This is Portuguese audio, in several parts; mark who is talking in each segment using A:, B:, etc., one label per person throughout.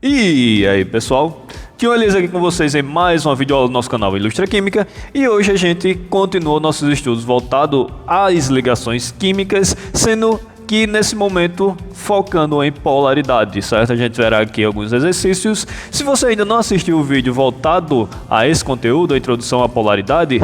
A: E aí pessoal, Tio Elias aqui com vocês em mais uma videoaula do nosso canal Ilustra Química. E hoje a gente continua nossos estudos voltados às ligações químicas, sendo que nesse momento focando em polaridade, certo? A gente verá aqui alguns exercícios. Se você ainda não assistiu o vídeo voltado a esse conteúdo, a introdução à polaridade,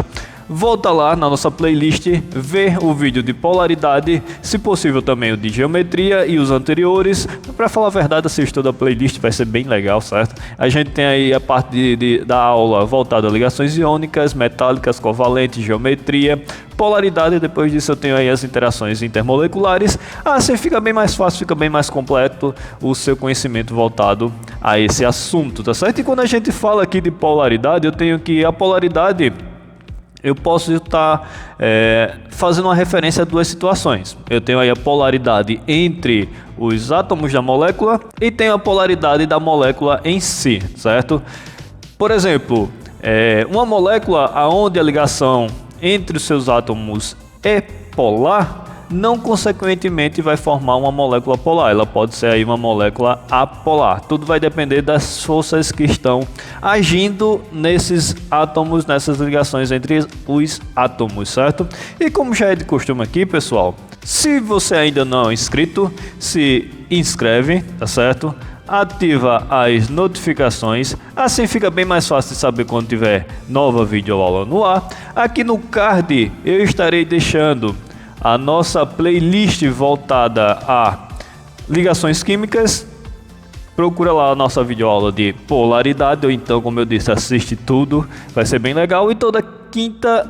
A: volta lá na nossa playlist, vê o vídeo de polaridade, se possível também o de geometria e os anteriores. Para falar a verdade, assista toda a playlist, vai ser bem legal, certo? A gente tem aí a parte da aula voltada a ligações iônicas, metálicas, covalentes, geometria, polaridade. Depois disso eu tenho aí as interações intermoleculares. Assim fica bem mais fácil, fica bem mais completo o seu conhecimento voltado a esse assunto, tá certo? E quando a gente fala aqui de polaridade, eu tenho que a polaridade... eu posso estar fazendo uma referência a duas situações. Eu tenho aí a polaridade entre os átomos da molécula e tenho a polaridade da molécula em si, certo? Por exemplo, uma molécula onde a ligação entre os seus átomos é polar, não consequentemente vai formar uma molécula polar, ela pode ser aí uma molécula apolar. Tudo vai depender das forças que estão agindo nesses átomos, nessas ligações entre os átomos, certo? E como já é de costume aqui, pessoal, se você ainda não é inscrito, se inscreve, tá certo? Ativa as notificações, assim fica bem mais fácil de saber quando tiver nova videoaula no ar. Aqui no card eu estarei deixando a nossa playlist voltada a ligações químicas. Procura lá a nossa videoaula de polaridade, ou então, como eu disse, assiste tudo, vai ser bem legal. E toda quinta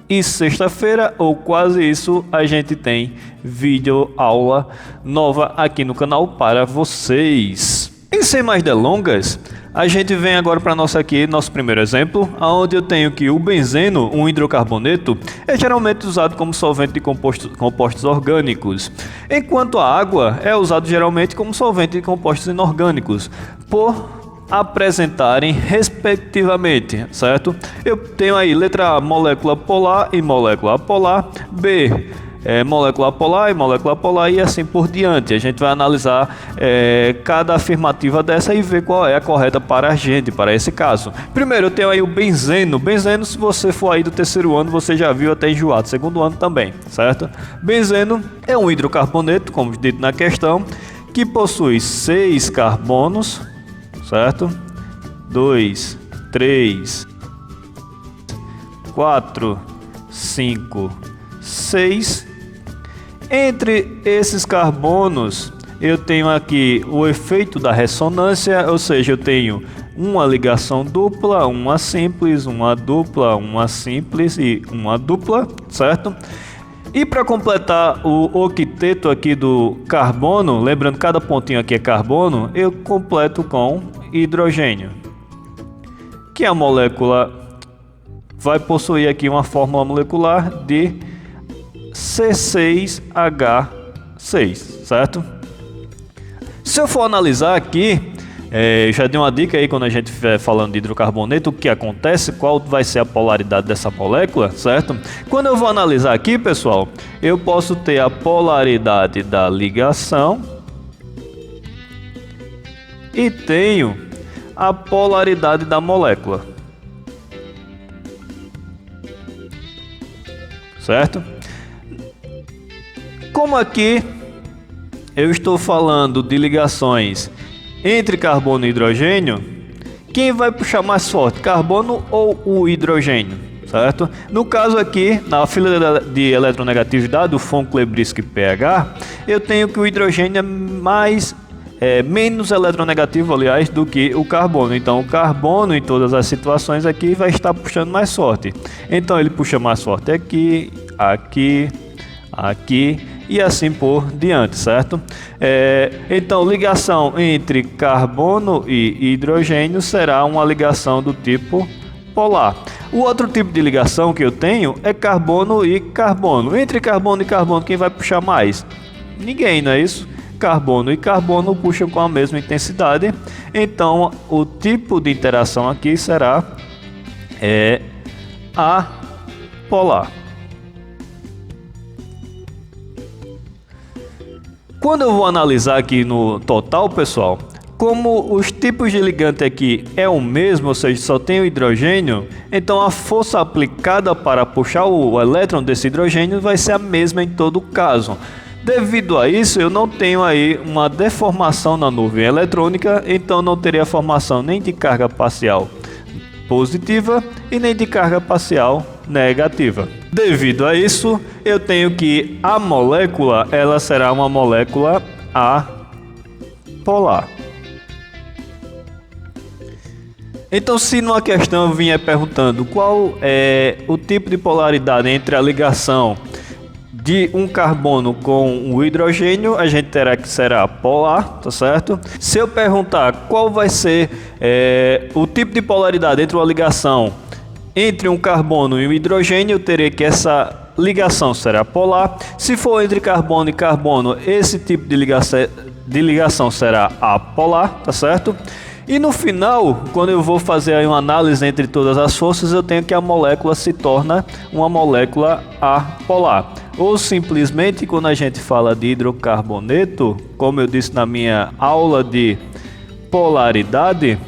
A: e sexta-feira, ou quase isso, a gente tem videoaula nova aqui no canal para vocês. E sem mais delongas, a gente vem agora para nosso primeiro exemplo, onde eu tenho que o benzeno, um hidrocarboneto, é geralmente usado como solvente de compostos orgânicos, enquanto a água é usado geralmente como solvente de compostos inorgânicos, por apresentarem respectivamente, certo? Eu tenho aí letra A, molécula polar e molécula apolar, B, molécula polar e molécula polar, e assim por diante. A gente vai analisar cada afirmativa dessa e ver qual é a correta para a gente, para esse caso. Primeiro eu tenho aí o benzeno. Benzeno, se você for aí do terceiro ano, você já viu até enjoado, segundo ano também, certo? Benzeno é um hidrocarboneto, como dito na questão, que possui 6 carbonos, certo? 2, 3, 4, 5, 6. Entre esses carbonos, eu tenho aqui o efeito da ressonância, ou seja, eu tenho uma ligação dupla, uma simples, uma dupla, uma simples e uma dupla, certo? E para completar o octeto aqui do carbono, lembrando cada pontinho aqui é carbono, eu completo com hidrogênio, que a molécula vai possuir aqui uma fórmula molecular de C6H6, certo? Se eu for analisar aqui, já dei uma dica aí quando a gente estiver falando de hidrocarboneto, o que acontece, qual vai ser a polaridade dessa molécula, certo? Quando eu vou analisar aqui, pessoal, eu posso ter a polaridade da ligação e tenho a polaridade da molécula, certo? Como aqui eu estou falando de ligações entre carbono e hidrogênio, quem vai puxar mais forte, carbono ou o hidrogênio, certo? No caso aqui, na fila de eletronegatividade, o Von-Klebriski pH, eu tenho que o hidrogênio é menos eletronegativo, aliás, do que o carbono. Então o carbono em todas as situações aqui vai estar puxando mais forte. Então ele puxa mais forte aqui, aqui, aqui e assim por diante, certo? Então ligação entre carbono e hidrogênio será uma ligação do tipo polar. O outro tipo de ligação que eu tenho é carbono e carbono. Entre carbono e carbono, quem vai puxar mais? Ninguém, não é isso? Carbono e carbono puxam com a mesma intensidade. Então o tipo de interação aqui será apolar. Quando eu vou analisar aqui no total, pessoal, como os tipos de ligante aqui é o mesmo, ou seja, só tem o hidrogênio, então a força aplicada para puxar o elétron desse hidrogênio vai ser a mesma em todo caso. Devido a isso, eu não tenho aí uma deformação na nuvem eletrônica, então não teria formação nem de carga parcial positiva e nem de carga parcial negativa. Devido a isso, eu tenho que a molécula ela será uma molécula apolar. Então, se numa questão eu vinha perguntando qual é o tipo de polaridade entre a ligação de um carbono com o hidrogênio, a gente terá que será polar, tá certo? Se eu perguntar qual vai ser o tipo de polaridade entre uma ligação entre um carbono e um hidrogênio, eu terei que essa ligação será polar. Se for entre carbono e carbono, esse tipo de ligação será apolar, tá certo? E no final, quando eu vou fazer aí uma análise entre todas as forças, eu tenho que a molécula se torna uma molécula apolar. Ou simplesmente, quando a gente fala de hidrocarboneto, como eu disse na minha aula de polaridade,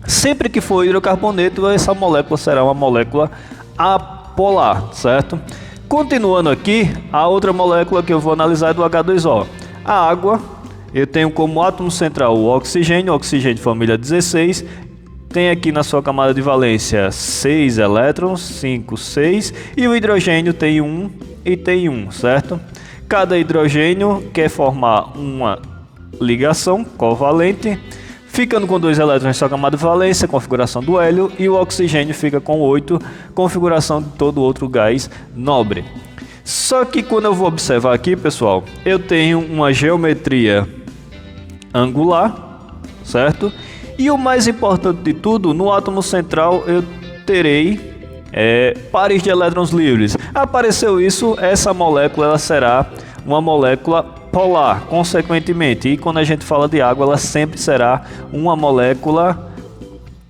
A: sempre que for hidrocarboneto, essa molécula será uma molécula apolar, certo? Continuando aqui, a outra molécula que eu vou analisar é do H2O. A água, eu tenho como átomo central o oxigênio de família 16, tem aqui na sua camada de valência 6 elétrons, 5, 6, e o hidrogênio tem 1 e tem 1, certo? Cada hidrogênio quer formar uma ligação covalente, ficando com 2 elétrons em sua camada de valência, configuração do hélio, e o oxigênio fica com 8, configuração de todo outro gás nobre. Só que quando eu vou observar aqui, pessoal, eu tenho uma geometria angular, certo? E o mais importante de tudo, no átomo central eu terei pares de elétrons livres. Apareceu isso, essa molécula ela será uma molécula polar, consequentemente. E quando a gente fala de água, ela sempre será uma molécula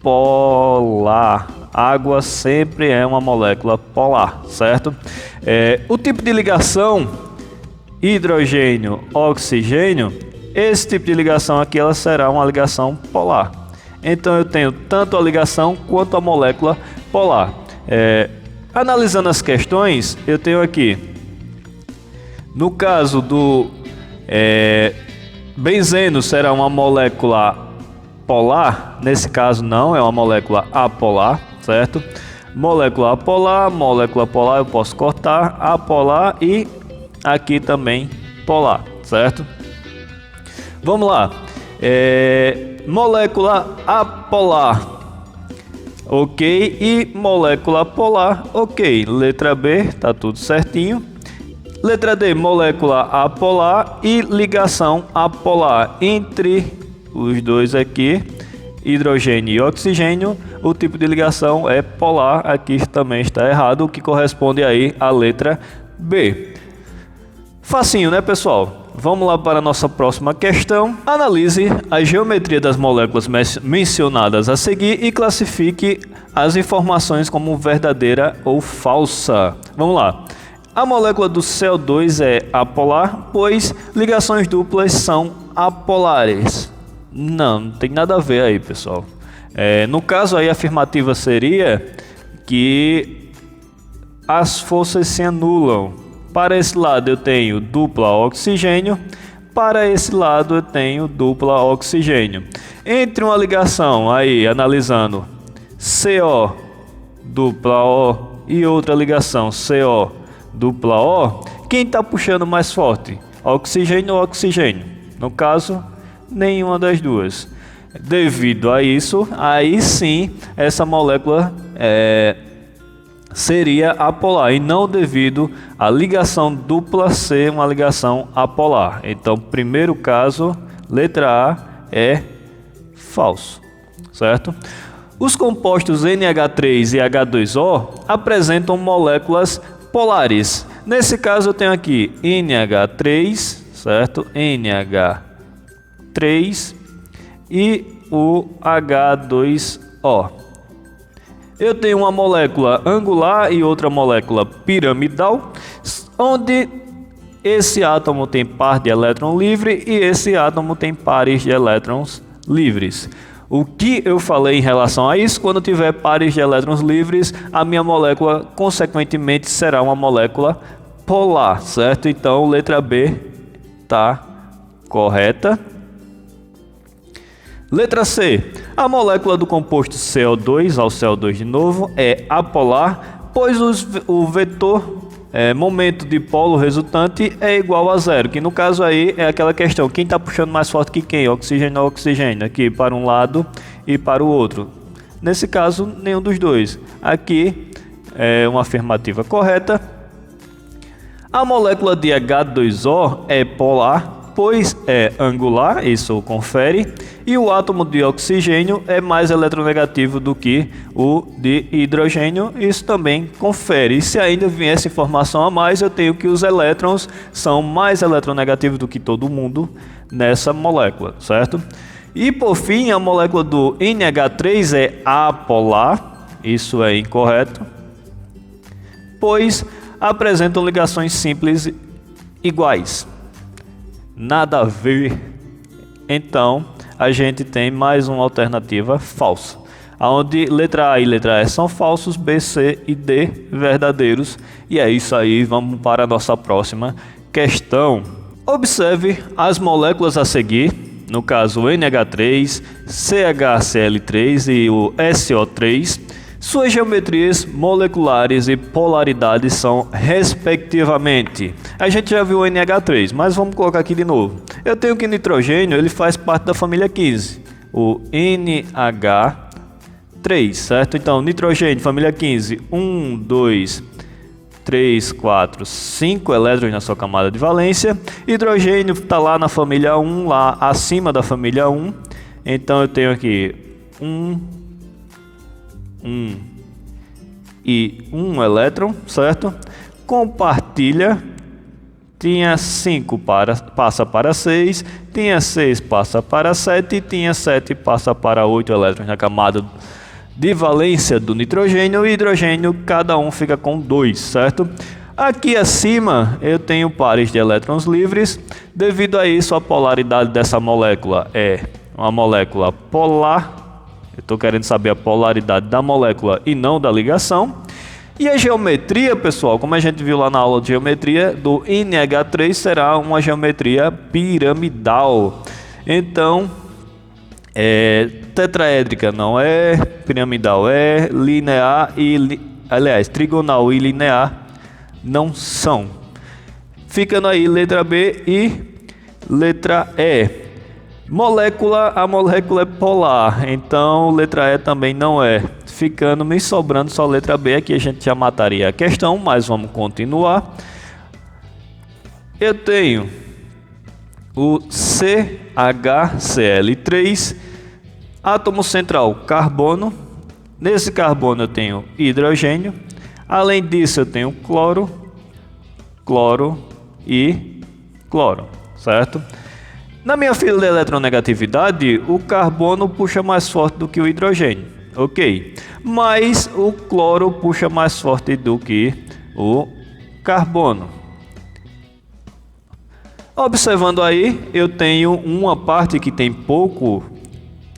A: polar. Água sempre é uma molécula polar, certo? O tipo de ligação hidrogênio-oxigênio, esse tipo de ligação aqui ela será uma ligação polar. Então eu tenho tanto a ligação quanto a molécula polar. Analisando as questões, eu tenho aqui, no caso do benzeno será uma molécula polar, nesse caso não, é uma molécula apolar, certo? Molécula polar eu posso cortar, apolar e aqui também polar, certo? Vamos lá, molécula apolar, ok, e molécula polar, ok. Letra B, tá tudo certinho. Letra D, molécula apolar e ligação apolar entre os dois aqui, hidrogênio e oxigênio. O tipo de ligação é polar, aqui também está errado, o que corresponde aí à letra B. Facinho, né, pessoal? Vamos lá para a nossa próxima questão. Analise a geometria das moléculas mencionadas a seguir e classifique as informações como verdadeira ou falsa. Vamos lá. A molécula do CO2 é apolar, pois ligações duplas são apolares. Não tem nada a ver aí, pessoal. No caso aí, a afirmativa seria que as forças se anulam. Para esse lado eu tenho dupla oxigênio, para esse lado eu tenho dupla oxigênio. Entre uma ligação aí, analisando CO dupla O e outra ligação CO dupla O, quem está puxando mais forte? Oxigênio ou oxigênio? No caso, nenhuma das duas. Devido a isso, aí sim, essa molécula seria apolar, e não devido à ligação dupla ser uma ligação apolar. Então, primeiro caso, letra A é falso, certo? Os compostos NH3 e H2O apresentam moléculas polares. Nesse caso, eu tenho aqui NH3, certo? NH3 e o H2O. Eu tenho uma molécula angular e outra molécula piramidal, onde esse átomo tem par de elétron livre e esse átomo tem pares de elétrons livres. O que eu falei em relação a isso? Quando tiver pares de elétrons livres, a minha molécula, consequentemente, será uma molécula polar, certo? Então, letra B está correta. Letra C. A molécula do composto CO2, ao CO2 de novo, é apolar, pois o vetor momento de polo resultante é igual a zero, que no caso aí é aquela questão, quem está puxando mais forte que quem? Oxigênio ou oxigênio, aqui para um lado e para o outro. Nesse caso, nenhum dos dois. Aqui é uma afirmativa correta. A molécula de H2O é polar, pois é angular, isso confere, e o átomo de oxigênio é mais eletronegativo do que o de hidrogênio, isso também confere. E se ainda vier essa informação a mais, eu tenho que os elétrons são mais eletronegativos do que todo mundo nessa molécula, certo? E por fim, a molécula do NH3 é apolar, isso é incorreto, pois apresentam ligações simples iguais. Nada a ver. Então, a gente tem mais uma alternativa falsa, onde letra A e letra E são falsos, B, C e D verdadeiros. E é isso aí, vamos para a nossa próxima questão. Observe as moléculas a seguir, no caso o NH3, CHCl3 e o SO3. Suas geometrias moleculares e polaridades são respectivamente. A gente já viu o NH3, mas vamos colocar aqui de novo. Eu tenho que nitrogênio, ele faz parte da família 15, o NH3, certo? Então, nitrogênio, família 15, 1, 2, 3, 4, 5 elétrons na sua camada de valência. Hidrogênio está lá na família 1, lá acima da família 1. Então, eu tenho aqui 1 e 1 elétron, certo? Compartilha, tinha 5 passa para 6, tinha 6 passa para 7 e tinha 7 passa para 8 elétrons na camada de valência do nitrogênio. E hidrogênio, cada um fica com 2, certo? Aqui acima eu tenho pares de elétrons livres. Devido a isso, a polaridade dessa molécula é uma molécula polar. Eu estou querendo saber a polaridade da molécula e não da ligação. E a geometria, pessoal, como a gente viu lá na aula de geometria, do NH3 será uma geometria piramidal. Então, tetraédrica não é, piramidal é, linear e, aliás, trigonal e linear não são. Ficando aí letra B e letra E. A molécula é polar, então letra E também não é. Ficando me sobrando só letra B, aqui a gente já mataria a questão, mas vamos continuar. Eu tenho o CHCl3, átomo central carbono. Nesse carbono eu tenho hidrogênio. Além disso eu tenho cloro e cloro, certo? Na minha fila de eletronegatividade, o carbono puxa mais forte do que o hidrogênio, ok? Mas o cloro puxa mais forte do que o carbono. Observando aí, eu tenho uma parte que tem pouco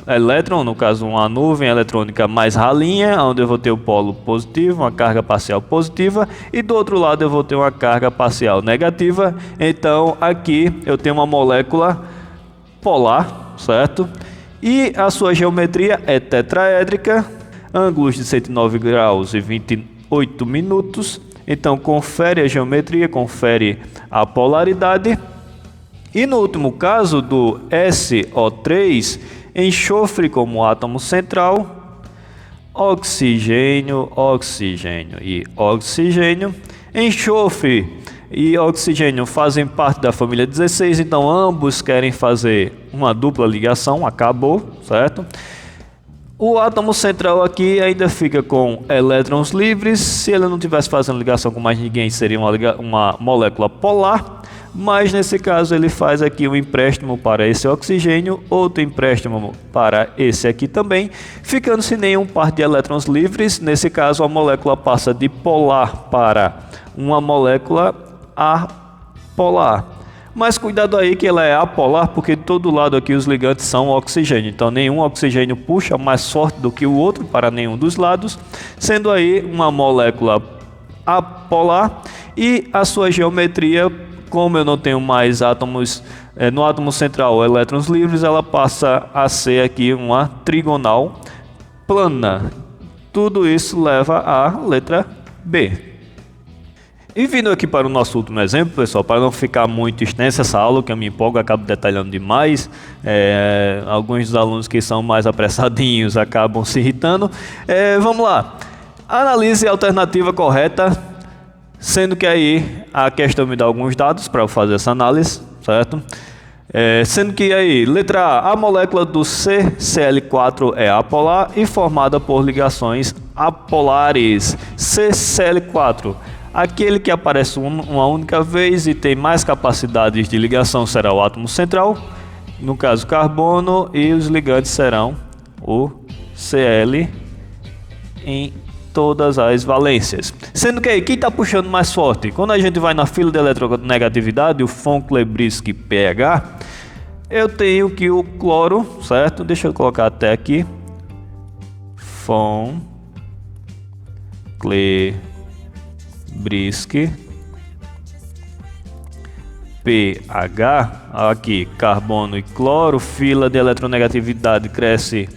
A: elétron, no caso uma nuvem eletrônica mais ralinha, onde eu vou ter o polo positivo, uma carga parcial positiva, e do outro lado eu vou ter uma carga parcial negativa. Então aqui eu tenho uma molécula polar, certo? E a sua geometria é tetraédrica, ângulos de 109 graus e 28 minutos. Então confere a geometria, confere a polaridade. E no último caso do SO3, enxofre como átomo central, oxigênio, oxigênio e oxigênio. Enxofre e oxigênio fazem parte da família 16, então ambos querem fazer uma dupla ligação, acabou, certo? O átomo central aqui ainda fica com elétrons livres. Se ele não tivesse fazendo ligação com mais ninguém, seria uma molécula polar. Mas nesse caso ele faz aqui um empréstimo para esse oxigênio, outro empréstimo para esse aqui também, ficando sem nenhum par de elétrons livres. Nesse caso a molécula passa de polar para uma molécula apolar. Mas cuidado aí que ela é apolar, porque de todo lado aqui os ligantes são oxigênio. Então nenhum oxigênio puxa mais forte do que o outro para nenhum dos lados, sendo aí uma molécula apolar. E a sua geometria, como eu não tenho mais átomos no átomo central, elétrons livres, ela passa a ser aqui uma trigonal plana. Tudo isso leva à letra B. E vindo aqui para o nosso último exemplo, pessoal, para não ficar muito extensa essa aula, que eu me empolgo, acabo detalhando demais, alguns dos alunos que são mais apressadinhos acabam se irritando. Vamos lá, analise a alternativa correta, sendo que aí a questão me dá alguns dados para eu fazer essa análise, certo? Sendo que aí, letra A, a molécula do CCl4 é apolar e formada por ligações apolares. CCl4. Aquele que aparece uma única vez e tem mais capacidades de ligação será o átomo central, no caso carbono, e os ligantes serão o Cl em todas as valências. Sendo que aí, quem está puxando mais forte? Quando a gente vai na fila de eletronegatividade, o von-Klebriski pH, eu tenho que o cloro, certo? Deixa eu colocar até aqui. Von-Klebriski pH, aqui carbono e cloro, fila de eletronegatividade cresce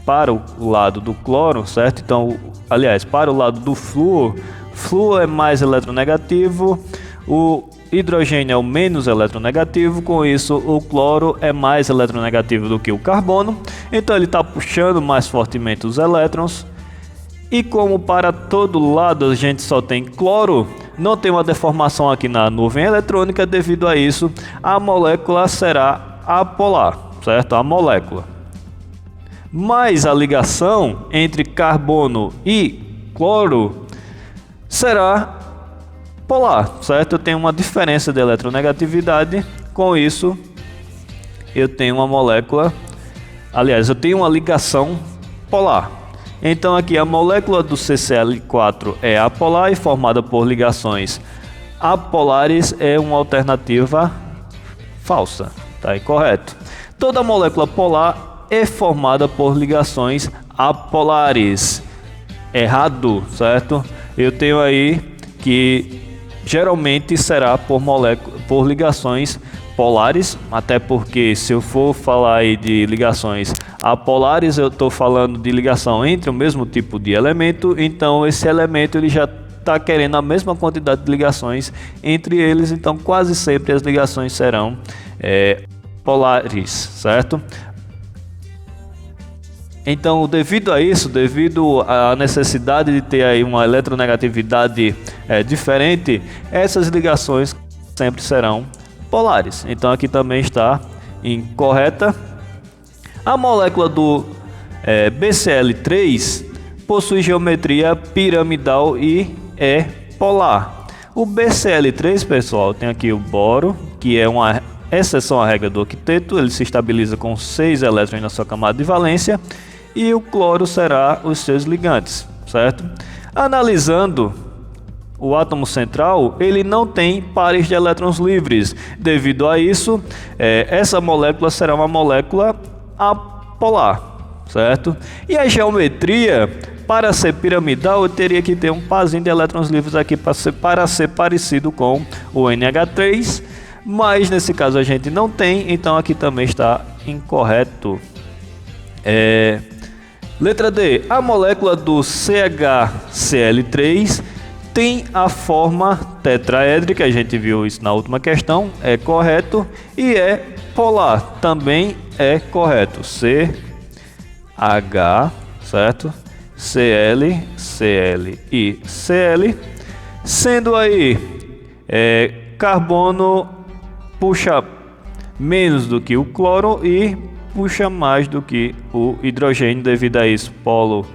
A: para o lado do cloro, certo? Então, aliás, para o lado do flúor, flúor é mais eletronegativo, o hidrogênio é o menos eletronegativo, com isso o cloro é mais eletronegativo do que o carbono, então ele está puxando mais fortemente os elétrons. E como para todo lado a gente só tem cloro, não tem uma deformação aqui na nuvem eletrônica, devido a isso a molécula será apolar, certo? A molécula. Mas a ligação entre carbono e cloro será polar, certo? Eu tenho uma diferença de eletronegatividade, com isso eu tenho uma molécula, aliás, eu tenho uma ligação polar. Então aqui a molécula do CCl4 é apolar e formada por ligações apolares é uma alternativa falsa, tá incorreto. Toda molécula polar é formada por ligações apolares, errado, certo? Eu tenho aí que geralmente será por ligações polares, até porque se eu for falar aí de ligações apolares, eu estou falando de ligação entre o mesmo tipo de elemento, então esse elemento ele já está querendo a mesma quantidade de ligações entre eles, então quase sempre as ligações serão polares, certo? Então, devido a isso, devido à necessidade de ter aí uma eletronegatividade diferente, essas ligações sempre serão polares. Então aqui também está incorreta. A molécula do BCl3 possui geometria piramidal e é polar. O BCl3, pessoal, tem aqui o boro, que é uma exceção à regra do octeto, ele se estabiliza com 6 elétrons na sua camada de valência, e o cloro será os seus ligantes, certo? Analisando o átomo central, ele não tem pares de elétrons livres. Devido a isso, essa molécula será uma molécula apolar, certo? E a geometria, para ser piramidal, eu teria que ter um parzinho de elétrons livres aqui para ser parecido com o NH3, mas nesse caso a gente não tem, então aqui também está incorreto. Letra D, a molécula do CHCl3 tem a forma tetraédrica, a gente viu isso na última questão, é correto, e é polar, também é correto, CH, certo? Cl, Cl e Cl, sendo aí carbono puxa menos do que o cloro e puxa mais do que o hidrogênio, devido a isso, polo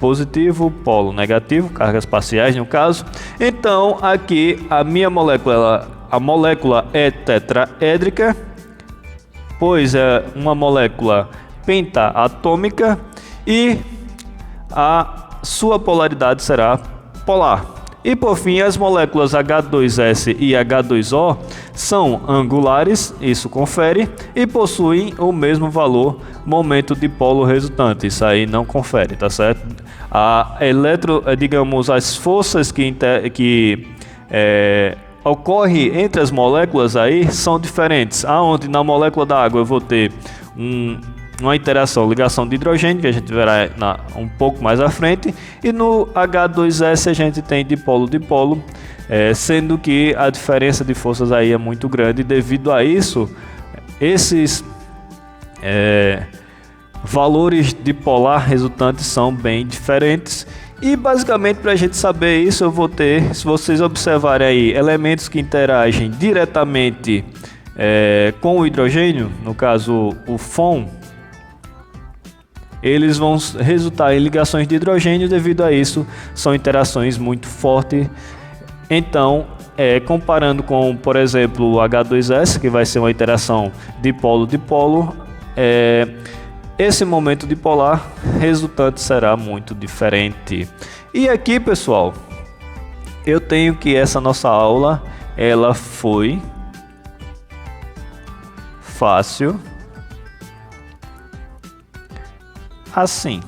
A: positivo, polo negativo, cargas parciais no caso. Então aqui a minha molécula, a molécula é tetraédrica, pois é uma molécula pentaatômica e a sua polaridade será polar. E por fim, as moléculas H2S e H2O são angulares, isso confere, e possuem o mesmo valor momento dipolo resultante, isso aí não confere, tá certo? Digamos, as forças que ocorrem entre as moléculas aí são diferentes, aonde na molécula da água eu vou ter uma interação, ligação de hidrogênio, que a gente verá um pouco mais à frente, e no H2S a gente tem dipolo-dipolo, sendo que a diferença de forças aí é muito grande. Devido a isso, esses valores dipolar resultantes são bem diferentes. E basicamente, para a gente saber isso, eu vou ter, se vocês observarem aí, elementos que interagem diretamente com o hidrogênio, no caso o FON, eles vão resultar em ligações de hidrogênio. Devido a isso, são interações muito fortes. Então, comparando com, por exemplo, o H2S, que vai ser uma interação dipolo-dipolo, esse momento dipolar resultante será muito diferente. E aqui, pessoal, eu tenho que essa nossa aula, ela foi fácil assim.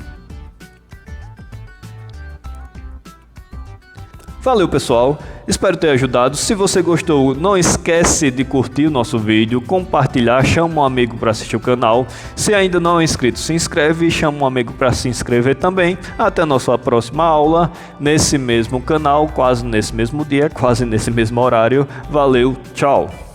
A: Valeu, pessoal, espero ter ajudado. Se você gostou, não esquece de curtir o nosso vídeo, compartilhar, chama um amigo para assistir o canal. Se ainda não é inscrito, se inscreve e chama um amigo para se inscrever também. Até a nossa próxima aula, nesse mesmo canal, quase nesse mesmo dia, quase nesse mesmo horário. Valeu, tchau!